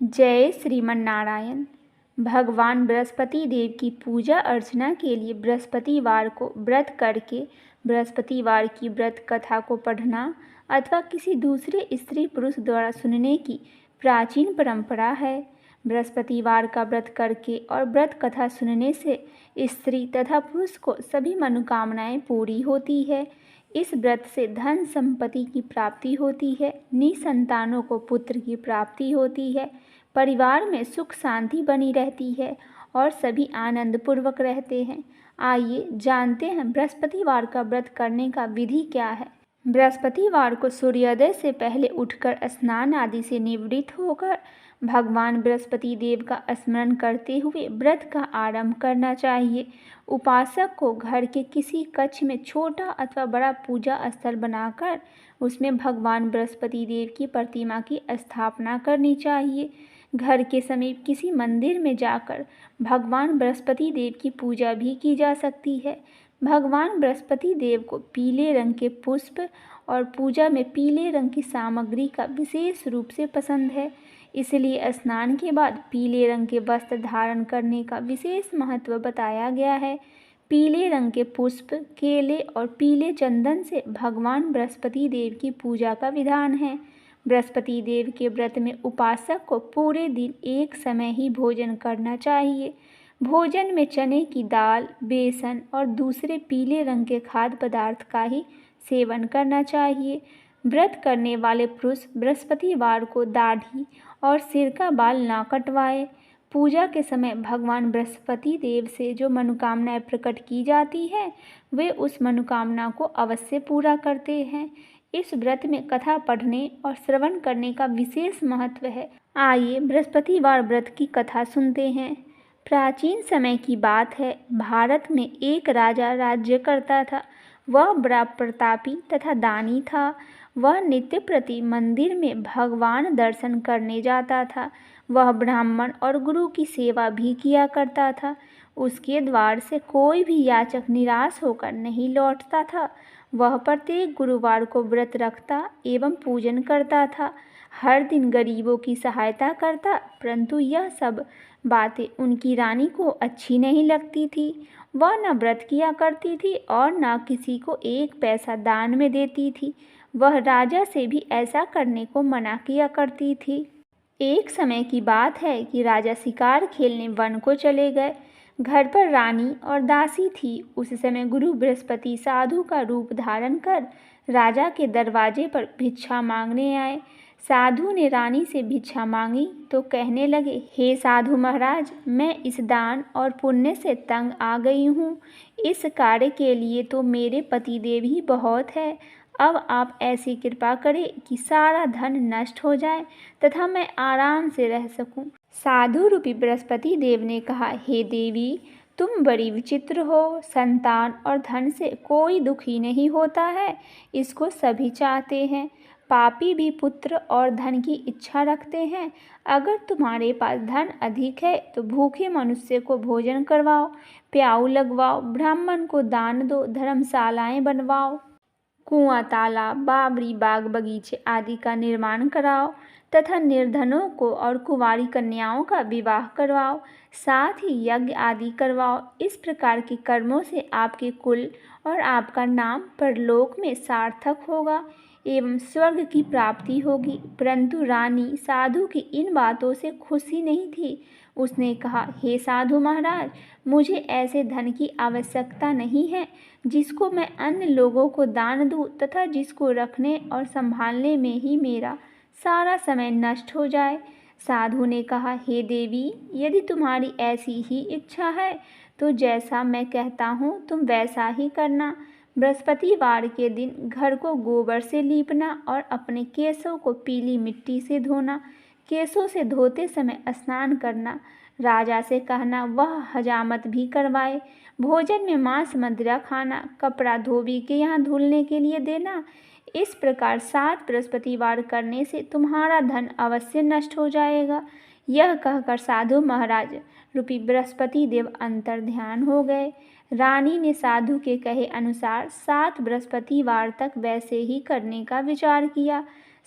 जय श्रीमन नारायण। भगवान बृहस्पति देव की पूजा अर्चना के लिए बृहस्पतिवार को व्रत करके बृहस्पतिवार की व्रत कथा को पढ़ना अथवा किसी दूसरे स्त्री पुरुष द्वारा सुनने की प्राचीन परंपरा है। बृहस्पतिवार का व्रत करके और व्रत कथा सुनने से स्त्री तथा पुरुष को सभी मनोकामनाएं पूरी होती है। इस व्रत से धन संपत्ति की प्राप्ति होती है, निसंतानों को पुत्र की प्राप्ति होती है, परिवार में सुख शांति बनी रहती है और सभी आनंद पूर्वक रहते हैं। आइए जानते हैं बृहस्पतिवार का व्रत करने का विधि क्या है। बृहस्पतिवार को सूर्योदय से पहले उठकर स्नान आदि से निवृत्त होकर भगवान बृहस्पति देव का स्मरण करते हुए व्रत का आरंभ करना चाहिए। उपासक को घर के किसी कक्ष में छोटा अथवा बड़ा पूजा स्थल बनाकर उसमें भगवान बृहस्पति देव की प्रतिमा की स्थापना करनी चाहिए। घर के समीप किसी मंदिर में जाकर भगवान बृहस्पति देव की पूजा भी की जा सकती है। भगवान बृहस्पति देव को पीले रंग के पुष्प और पूजा में पीले रंग की सामग्री का विशेष रूप से पसंद है, इसलिए स्नान के बाद पीले रंग के वस्त्र धारण करने का विशेष महत्व बताया गया है। पीले रंग के पुष्प, केले और पीले चंदन से भगवान बृहस्पति देव की पूजा का विधान है। बृहस्पति देव के व्रत में उपासक को पूरे दिन एक समय ही भोजन करना चाहिए। भोजन में चने की दाल, बेसन और दूसरे पीले रंग के खाद्य पदार्थ का ही सेवन करना चाहिए। व्रत करने वाले पुरुष बृहस्पतिवार को दाढ़ी और सिर का बाल ना कटवाए। पूजा के समय भगवान बृहस्पति देव से जो मनोकामनाएं प्रकट की जाती है वे उस मनोकामना को अवश्य पूरा करते हैं। इस व्रत में कथा पढ़ने और श्रवण करने का विशेष महत्व है। आइए बृहस्पतिवार व्रत की कथा सुनते हैं। प्राचीन समय की बात है, भारत में एक राजा राज्य करता था। वह बड़ा प्रतापी तथा दानी था। वह नित्य प्रति मंदिर में भगवान दर्शन करने जाता था। वह ब्राह्मण और गुरु की सेवा भी किया करता था। उसके द्वार से कोई भी याचक निराश होकर नहीं लौटता था। वह प्रत्येक गुरुवार को व्रत रखता एवं पूजन करता था। हर दिन गरीबों की सहायता करता, परंतु यह सब बातें उनकी रानी को अच्छी नहीं लगती थी। वह न व्रत किया करती थी और न किसी को एक पैसा दान में देती थी। वह राजा से भी ऐसा करने को मना किया करती थी। एक समय की बात है कि राजा शिकार खेलने वन को चले गए। घर पर रानी और दासी थी। उस समय गुरु बृहस्पति साधु का रूप धारण कर राजा के दरवाजे पर भिक्षा मांगने आए। साधु ने रानी से भिक्षा मांगी तो कहने लगे, हे साधु महाराज, मैं इस दान और पुण्य से तंग आ गई हूँ। इस कार्य के लिए तो मेरे पतिदेव ही बहुत है। अब आप ऐसी कृपा करें कि सारा धन नष्ट हो जाए तथा मैं आराम से रह सकूं। साधु रूपी बृहस्पति देव ने कहा, हे देवी, तुम बड़ी विचित्र हो। संतान और धन से कोई दुखी नहीं होता है, इसको सभी चाहते हैं। पापी भी पुत्र और धन की इच्छा रखते हैं। अगर तुम्हारे पास धन अधिक है तो भूखे मनुष्य को भोजन करवाओ, प्याऊ लगवाओ, ब्राह्मण को दान दो, धर्मशालाएं बनवाओ, कुआं, तालाब, बावड़ी, बाग बगीचे आदि का निर्माण कराओ तथा निर्धनों को और कुंवारी कन्याओं का विवाह करवाओ, साथ ही यज्ञ आदि करवाओ। इस प्रकार के कर्मों से आपके कुल और आपका नाम परलोक में सार्थक होगा एवं स्वर्ग की प्राप्ति होगी। परंतु रानी साधु की इन बातों से खुशी नहीं थी। उसने कहा, हे साधु महाराज, मुझे ऐसे धन की आवश्यकता नहीं है जिसको मैं अन्य लोगों को दान दूं तथा जिसको रखने और संभालने में ही मेरा सारा समय नष्ट हो जाए। साधु ने कहा, हे देवी, यदि तुम्हारी ऐसी ही इच्छा है तो जैसा मैं कहता हूँ तुम वैसा ही करना। बृहस्पतिवार के दिन घर को गोबर से लीपना और अपने केशों को पीली मिट्टी से धोना। केशों से धोते समय स्नान करना। राजा से कहना वह हजामत भी करवाए। भोजन में मांस मदिरा खाना। कपड़ा धोबी के यहाँ धुलने के लिए देना। इस प्रकार 7 बृहस्पतिवार करने से तुम्हारा धन अवश्य नष्ट हो जाएगा। यह कहकर साधु महाराज रूपी बृहस्पति देव अंतर ध्यान हो गए। रानी ने साधु के कहे अनुसार 7 बृहस्पतिवार तक वैसे ही करने का विचार किया।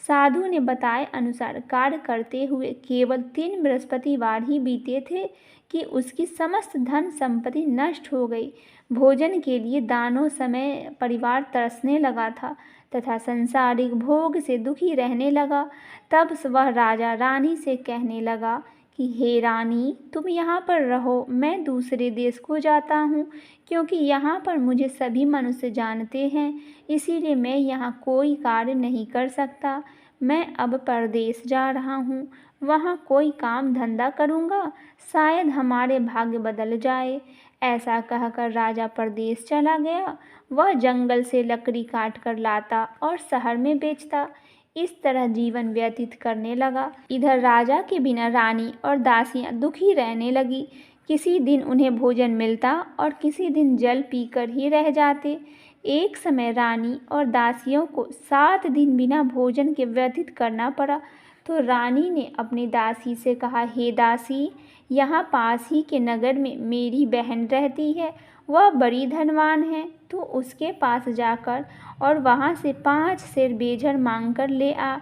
साधु ने बताए अनुसार कार्य करते हुए केवल 3 बृहस्पतिवार ही बीते थे कि उसकी समस्त धन संपत्ति नष्ट हो गई। भोजन के लिए दानों समय परिवार तरसने लगा था तथा संसारिक भोग से दुखी रहने लगा। तब वह राजा रानी से कहने लगा कि हे रानी, तुम यहाँ पर रहो, मैं दूसरे देश को जाता हूँ, क्योंकि यहाँ पर मुझे सभी मनुष्य जानते हैं, इसीलिए मैं यहाँ कोई कार्य नहीं कर सकता। मैं अब परदेश जा रहा हूँ, वहाँ कोई काम धंधा करूँगा, शायद हमारे भाग्य बदल जाए। ऐसा कहकर राजा परदेश चला गया। वह जंगल से लकड़ी काट कर लाता और शहर में बेचता। इस तरह जीवन व्यतीत करने लगा। इधर राजा के बिना रानी और दासियां दुखी रहने लगी। किसी दिन उन्हें भोजन मिलता और किसी दिन जल पीकर ही रह जाते। एक समय रानी और दासियों को 7 दिन बिना भोजन के व्यतीत करना पड़ा। तो रानी ने अपनी दासी से कहा, हे दासी, यहाँ पास ही के नगर में मेरी बहन रहती है, वह बड़ी धनवान है, तो उसके पास जाकर और वहाँ से 5 सेर बेझर मांग कर ले आ,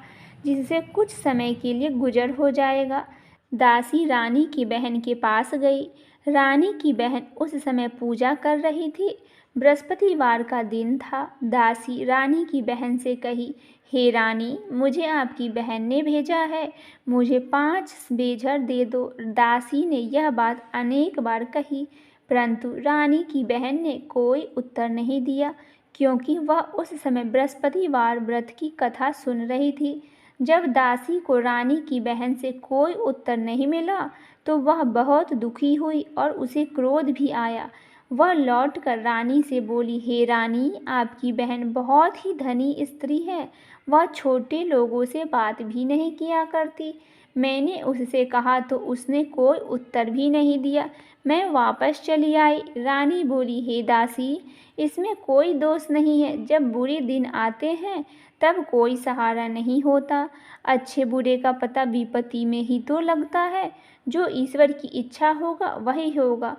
जिससे कुछ समय के लिए गुजर हो जाएगा। दासी रानी की बहन के पास गई। रानी की बहन उस समय पूजा कर रही थी। बृहस्पतिवार का दिन था। दासी रानी की बहन से कही, हे रानी, मुझे आपकी बहन ने भेजा है, मुझे 5 बेझर दे दो। दासी ने यह बात अनेक बार कही, परंतु रानी की बहन ने कोई उत्तर नहीं दिया, क्योंकि वह उस समय बृहस्पतिवार व्रत की कथा सुन रही थी। जब दासी को रानी की बहन से कोई उत्तर नहीं मिला तो वह बहुत दुखी हुई और उसे क्रोध भी आया। वह लौटकर रानी से बोली, हे रानी, आपकी बहन बहुत ही धनी स्त्री है, वह छोटे लोगों से बात भी नहीं किया करती। मैंने उससे कहा तो उसने कोई उत्तर भी नहीं दिया। मैं वापस चली आई। रानी बोली, हे दासी, इसमें कोई दोष नहीं है। जब बुरे दिन आते हैं तब कोई सहारा नहीं होता। अच्छे बुरे का पता विपत्ति में ही तो लगता है। जो ईश्वर की इच्छा होगा वही होगा।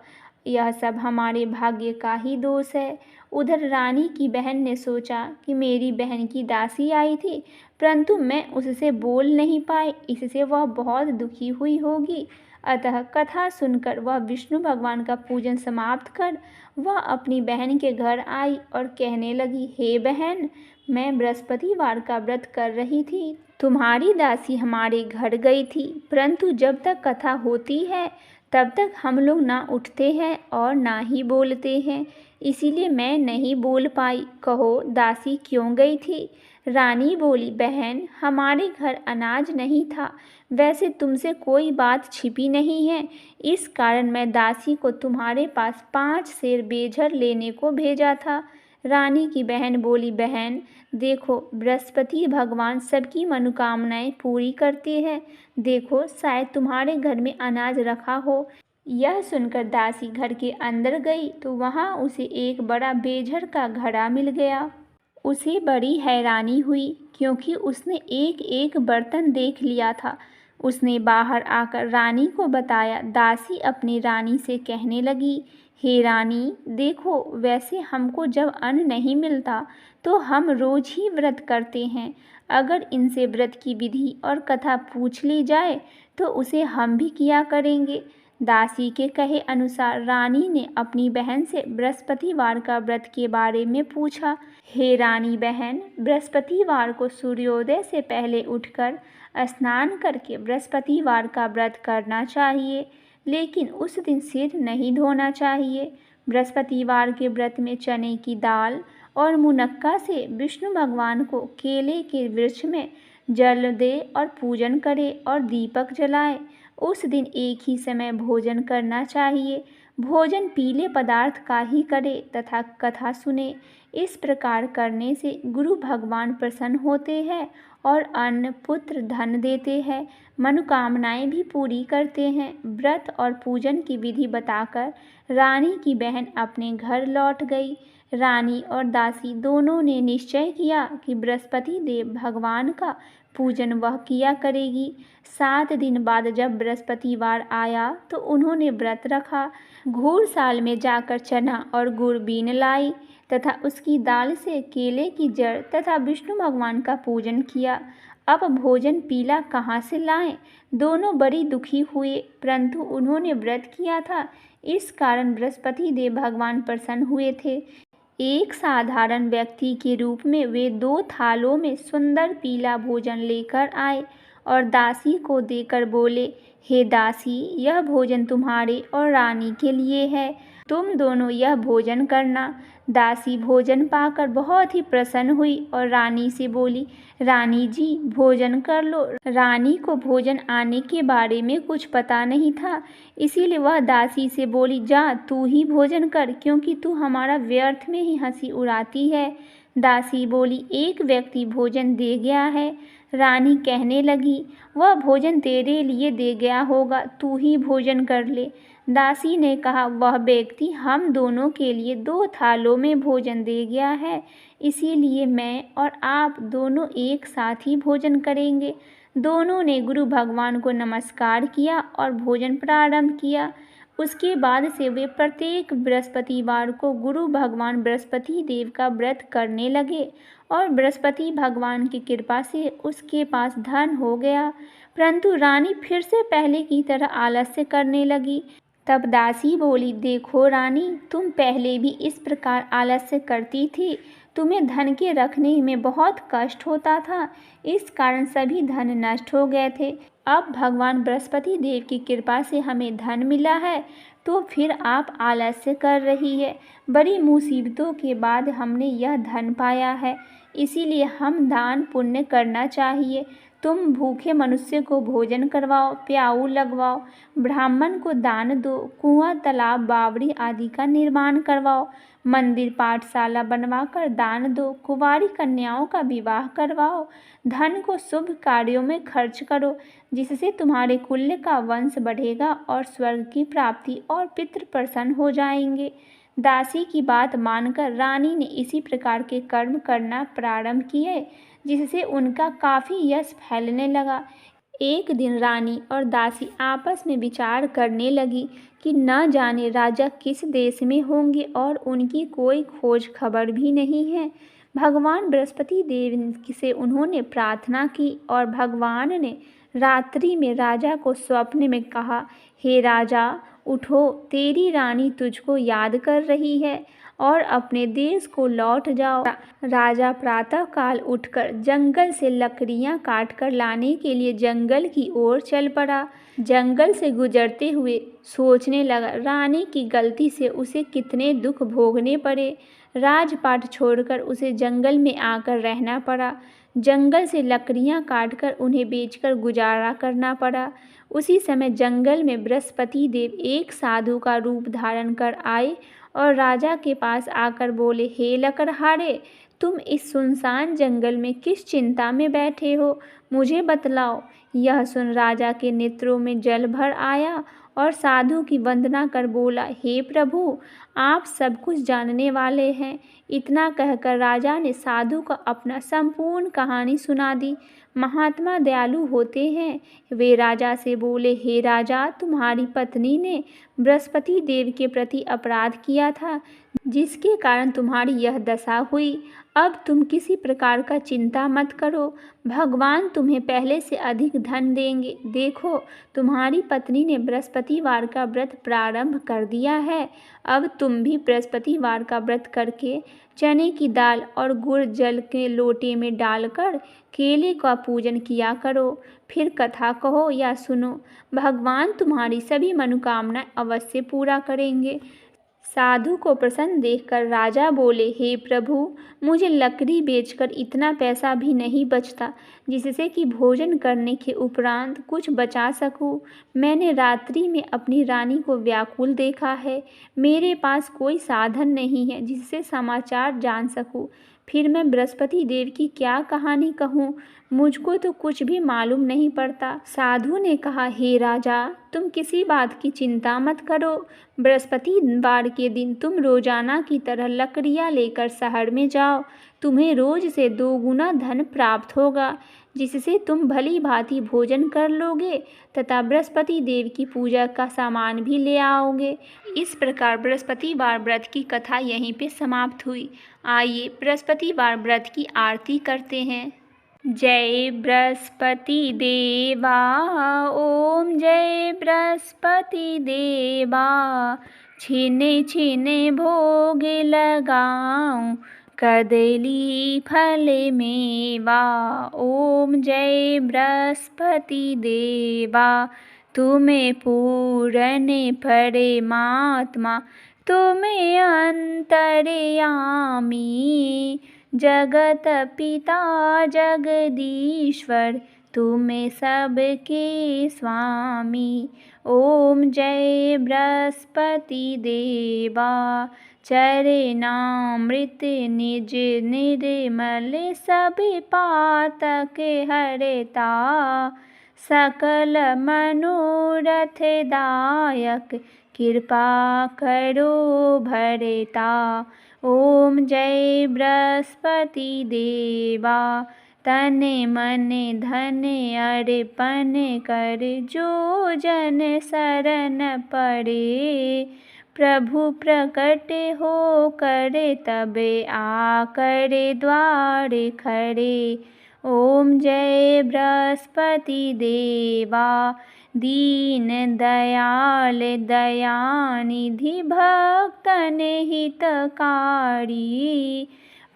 यह सब हमारे भाग्य का ही दोष है। उधर रानी की बहन ने सोचा कि मेरी बहन की दासी आई थी, परंतु मैं उससे बोल नहीं पाई, इससे वह बहुत दुखी हुई होगी। अतः कथा सुनकर वह विष्णु भगवान का पूजन समाप्त कर वह अपनी बहन के घर आई और कहने लगी, हे बहन, मैं बृहस्पतिवार का व्रत कर रही थी, तुम्हारी दासी हमारे घर गई थी, परंतु जब तक कथा होती है तब तक हम लोग ना उठते हैं और ना ही बोलते हैं, इसीलिए मैं नहीं बोल पाई। कहो दासी क्यों गई थी? रानी बोली, बहन, हमारे घर अनाज नहीं था, वैसे तुमसे कोई बात छिपी नहीं है, इस कारण मैं दासी को तुम्हारे पास 5 सेर बेझर लेने को भेजा था। रानी की बहन बोली, बहन देखो, बृहस्पति भगवान सबकी मनोकामनाएं पूरी करते हैं, देखो शायद तुम्हारे घर में अनाज रखा हो। यह सुनकर दासी घर के अंदर गई तो वहाँ उसे एक बड़ा बेझर का घड़ा मिल गया। उसे बड़ी हैरानी हुई, क्योंकि उसने एक एक बर्तन देख लिया था। उसने बाहर आकर रानी को बताया। दासी अपनी रानी से कहने लगी, हे रानी, देखो, वैसे हमको जब अन्न नहीं मिलता तो हम रोज ही व्रत करते हैं। अगर इनसे व्रत की विधि और कथा पूछ ली जाए तो उसे हम भी किया करेंगे। दासी के कहे अनुसार रानी ने अपनी बहन से बृहस्पतिवार का व्रत के बारे में पूछा। हे रानी बहन, बृहस्पतिवार को सूर्योदय से पहले उठकर स्नान करके बृहस्पतिवार का व्रत करना चाहिए, लेकिन उस दिन सिर नहीं धोना चाहिए। बृहस्पतिवार के व्रत में चने की दाल और मुनक्का से विष्णु भगवान को केले के वृक्ष में जल दे और पूजन करे और दीपक जलाए। उस दिन एक ही समय भोजन करना चाहिए। भोजन पीले पदार्थ का ही करे तथा कथा सुने। इस प्रकार करने से गुरु भगवान प्रसन्न होते हैं और अन्न पुत्र धन देते हैं, मनोकामनाएं भी पूरी करते हैं। व्रत और पूजन की विधि बताकर रानी की बहन अपने घर लौट गई। रानी और दासी दोनों ने निश्चय किया कि बृहस्पति देव भगवान का पूजन वह किया करेगी। 7 दिन बाद जब बृहस्पतिवार आया तो उन्होंने व्रत रखा। घूरसाल में जाकर चना और गुड़ बीन लाई तथा उसकी दाल से केले की जड़ तथा विष्णु भगवान का पूजन किया। अब भोजन पीला कहाँ से लाएं? दोनों बड़ी दुखी हुए, परंतु उन्होंने व्रत किया था, इस कारण बृहस्पति देव भगवान प्रसन्न हुए थे। एक साधारण व्यक्ति के रूप में वे 2 थालों में सुंदर पीला भोजन लेकर आए और दासी को देकर बोले, हे दासी, यह भोजन तुम्हारे और रानी के लिए है, तुम दोनों यह भोजन करना। दासी भोजन पाकर बहुत ही प्रसन्न हुई और रानी से बोली, रानी जी भोजन कर लो। रानी को भोजन आने के बारे में कुछ पता नहीं था, इसीलिए वह दासी से बोली, जा तू ही भोजन कर, क्योंकि तू हमारा व्यर्थ में ही हंसी उड़ाती है। दासी बोली, एक व्यक्ति भोजन दे गया है। रानी कहने लगी, वह भोजन तेरे लिए दे गया होगा, तू ही भोजन कर ले। दासी ने कहा, वह व्यक्ति हम दोनों के लिए 2 थालों में भोजन दे गया है, इसीलिए मैं और आप दोनों एक साथ ही भोजन करेंगे। दोनों ने गुरु भगवान को नमस्कार किया और भोजन प्रारंभ किया। उसके बाद से वे प्रत्येक बृहस्पतिवार को गुरु भगवान बृहस्पति देव का व्रत करने लगे और बृहस्पति भगवान की कृपा से उसके पास धन हो गया। परंतु रानी फिर से पहले की तरह आलस्य करने लगी। तब दासी बोली, देखो रानी, तुम पहले भी इस प्रकार आलस्य करती थी, तुम्हें धन के रखने में बहुत कष्ट होता था, इस कारण सभी धन नष्ट हो गए थे। अब भगवान बृहस्पति देव की कृपा से हमें धन मिला है, तो फिर आप आलस्य कर रही है। बड़ी मुसीबतों के बाद हमने यह धन पाया है, इसीलिए हम दान पुण्य करना चाहिए। तुम भूखे मनुष्य को भोजन करवाओ, प्याऊ लगवाओ, ब्राह्मण को दान दो, कुआं, तालाब, बावड़ी आदि का निर्माण करवाओ, मंदिर पाठशाला बनवाकर दान दो, कुंवारी कन्याओं का विवाह करवाओ, धन को शुभ कार्यों में खर्च करो, जिससे तुम्हारे कुल का वंश बढ़ेगा और स्वर्ग की प्राप्ति और पितृ प्रसन्न हो जाएंगे। दासी की बात मानकर रानी ने इसी प्रकार के कर्म करना प्रारंभ किए, जिससे उनका काफ़ी यश फैलने लगा। एक दिन रानी और दासी आपस में विचार करने लगी कि न जाने राजा किस देश में होंगे और उनकी कोई खोज खबर भी नहीं है। भगवान बृहस्पति देव से उन्होंने प्रार्थना की और भगवान ने रात्रि में राजा को स्वप्न में कहा, हे राजा, उठो, तेरी रानी तुझको याद कर रही है और अपने देश को लौट जाओ। राजा प्रातःकाल उठकर जंगल से लकड़ियां काटकर लाने के लिए जंगल की ओर चल पड़ा। जंगल से गुजरते हुए सोचने लगा, रानी की गलती से उसे कितने दुख भोगने पड़े। राजपाट छोड़कर उसे जंगल में आकर रहना पड़ा। जंगल से लकड़ियां काटकर उन्हें बेचकर गुजारा करना पड़ा। उसी समय जंगल में बृहस्पति देव एक साधु का रूप धारण कर आए और राजा के पास आकर बोले, हे लकड़हारे, तुम इस सुनसान जंगल में किस चिंता में बैठे हो, मुझे बतलाओ। यह सुन राजा के नेत्रों में जल भर आया और साधु की वंदना कर बोला, हे प्रभु, आप सब कुछ जानने वाले हैं। इतना कहकर राजा ने साधु को अपना संपूर्ण कहानी सुना दी। महात्मा दयालु होते हैं। वे राजा से बोले, हे राजा, तुम्हारी पत्नी ने बृहस्पति देव के प्रति अपराध किया था, जिसके कारण तुम्हारी यह दशा हुई। अब तुम किसी प्रकार का चिंता मत करो, भगवान तुम्हें पहले से अधिक धन देंगे। देखो, तुम्हारी पत्नी ने बृहस्पतिवार का व्रत प्रारंभ कर दिया है। अब तुम भी बृहस्पतिवार का व्रत करके चने की दाल और गुड़ जल के लोटे में डालकर केले का पूजन किया करो। फिर कथा कहो या सुनो, भगवान तुम्हारी सभी मनोकामनाएं अवश्य पूरा करेंगे। साधु को प्रसन्न देखकर राजा बोले, हे प्रभु, मुझे लकड़ी बेचकर इतना पैसा भी नहीं बचता जिससे कि भोजन करने के उपरांत कुछ बचा सकूं। मैंने रात्रि में अपनी रानी को व्याकुल देखा है। मेरे पास कोई साधन नहीं है जिससे समाचार जान सकूं। फिर मैं बृहस्पति देव की क्या कहानी कहूँ, मुझको तो कुछ भी मालूम नहीं पड़ता। साधु ने कहा, हे राजा, तुम किसी बात की चिंता मत करो। बृहस्पतिवार के दिन तुम रोजाना की तरह लकड़ियाँ लेकर शहर में जाओ। तुम्हें रोज से 2 गुना धन प्राप्त होगा, जिससे तुम भली भांति भोजन कर लोगे तथा बृहस्पति देव की पूजा का सामान भी ले आओगे। इस प्रकार बृहस्पतिवार व्रत की कथा यहीं पे समाप्त हुई। आइए बृहस्पतिवार व्रत की आरती करते हैं। जय बृहस्पति देवा, ओम जय बृहस्पति देवा। छिने छिने भोग लगाऊं, कदली फल मेवा। ओम जय बृहस्पति देवा। तुम्हें पूरन परमात्मा, तुम्हें अंतर्यामी, जगत पिता जगदीश्वर, तुम्हें सबके स्वामी। ओम जय बृहस्पति देवा। चरणामृत निज निर्मल, सभी पातक हरता, सकल मनोरथ दायक, कृपा करो भरता। ओम जय बृहस्पति देवा। तन मन धन अर्पण कर, जो जन शरण पड़े, प्रभु प्रकट हो कर तब आकर द्वार खड़े। ओम जय बृहस्पति देवा। दीन दयाल दयानिधि, भक्तन हितकारी,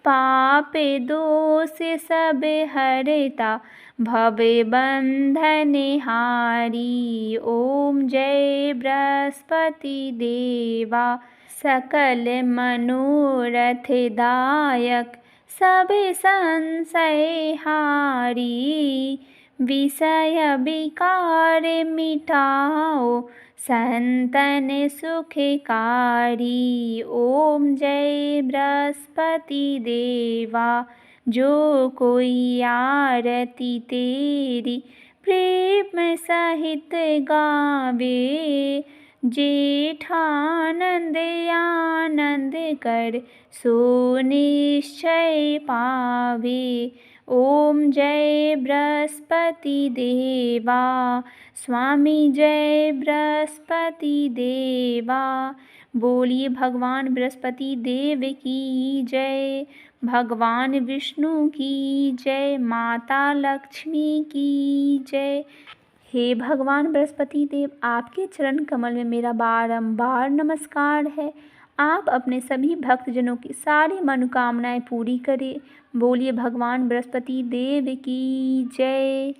पाप दोष सब हरता, भव बंधन हारी। ओम जय बृहस्पति देवा। सकल मनोरथ दायक, सब संशय हारी, विषय विकार मिटाओ, संतन सुखकारी। ओम जय बृहस्पति देवा। जो कोई आरती तेरी प्रेम सहित गावे, जेठानंद आनंद कर, सो निश्चय पावे। ओम जय बृहस्पति देवा। स्वामी जय बृहस्पति देवा। बोलिए भगवान बृहस्पति देव की जय, भगवान विष्णु की जय, माता लक्ष्मी की जय। हे भगवान बृहस्पति देव, आपके चरण कमल में मेरा बारंबार नमस्कार है। आप अपने सभी भक्तजनों की सारी मनोकामनाएं पूरी करें। बोलिए भगवान बृहस्पति देव की जय।